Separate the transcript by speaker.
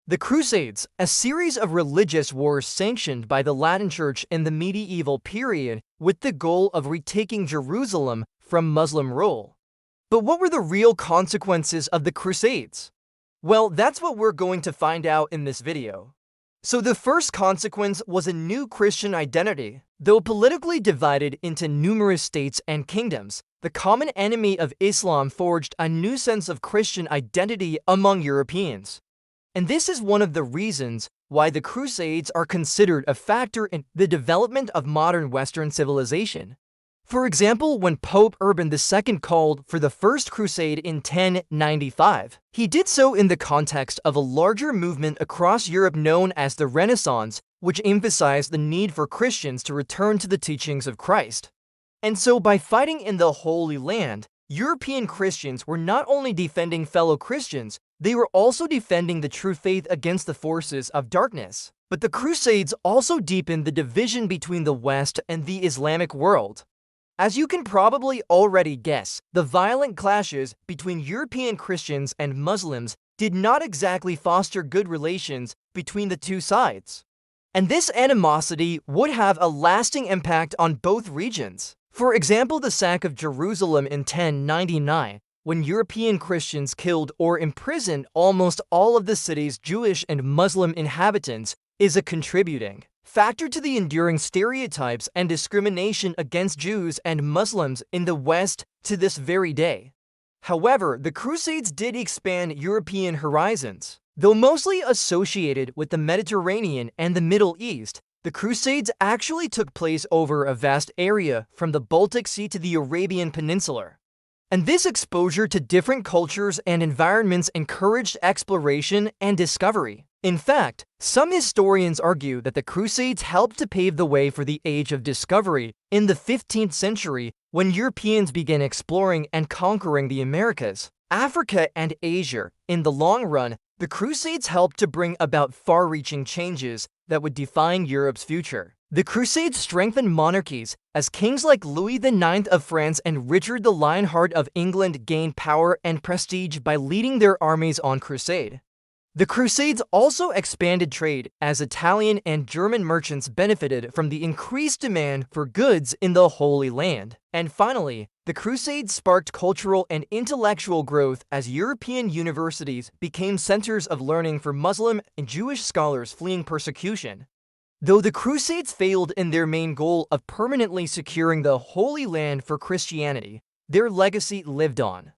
Speaker 1: The Crusades, a series of religious wars sanctioned by the Latin Church in the medieval period with the goal of retaking Jerusalem from Muslim rule. But what were the real consequences of the Crusades? Well, that's what we're going to find out in this video. So the first consequence was a new Christian identity. Though politically divided into numerous states and kingdoms, the common enemy of Islam forged a new sense of Christian identity among Europeans. And this is one of the reasons why the Crusades are considered a factor in the development of modern Western civilization. For example, when Pope Urban II called for the First Crusade in 1095, he did so in the context of a larger movement across Europe known as the Renaissance, which emphasized the need for Christians to return to the teachings of Christ. And so by fighting in the Holy Land, European Christians were not only defending fellow Christians, they were also defending the true faith against the forces of darkness. But the Crusades also deepened the division between the West and the Islamic world. As you can probably already guess, the violent clashes between European Christians and Muslims did not exactly foster good relations between the two sides. And this animosity would have a lasting impact on both regions. For example, the sack of Jerusalem in 1099, when European Christians killed or imprisoned almost all of the city's Jewish and Muslim inhabitants, is a contributing factor to the enduring stereotypes and discrimination against Jews and Muslims in the West to this very day. However, the Crusades did expand European horizons. Though mostly associated with the Mediterranean and the Middle East, the Crusades actually took place over a vast area from the Baltic Sea to the Arabian Peninsula. And this exposure to different cultures and environments encouraged exploration and discovery. In fact, some historians argue that the Crusades helped to pave the way for the Age of Discovery in the 15th century when Europeans began exploring and conquering the Americas, Africa, and Asia. In the long run, the Crusades helped to bring about far-reaching changes that would define Europe's future. The Crusades strengthened monarchies, as kings like Louis IX of France and Richard the Lionheart of England gained power and prestige by leading their armies on crusade. The Crusades also expanded trade, as Italian and German merchants benefited from the increased demand for goods in the Holy Land. And finally, the Crusades sparked cultural and intellectual growth as European universities became centers of learning for Muslim and Jewish scholars fleeing persecution. Though the Crusades failed in their main goal of permanently securing the Holy Land for Christianity, their legacy lived on.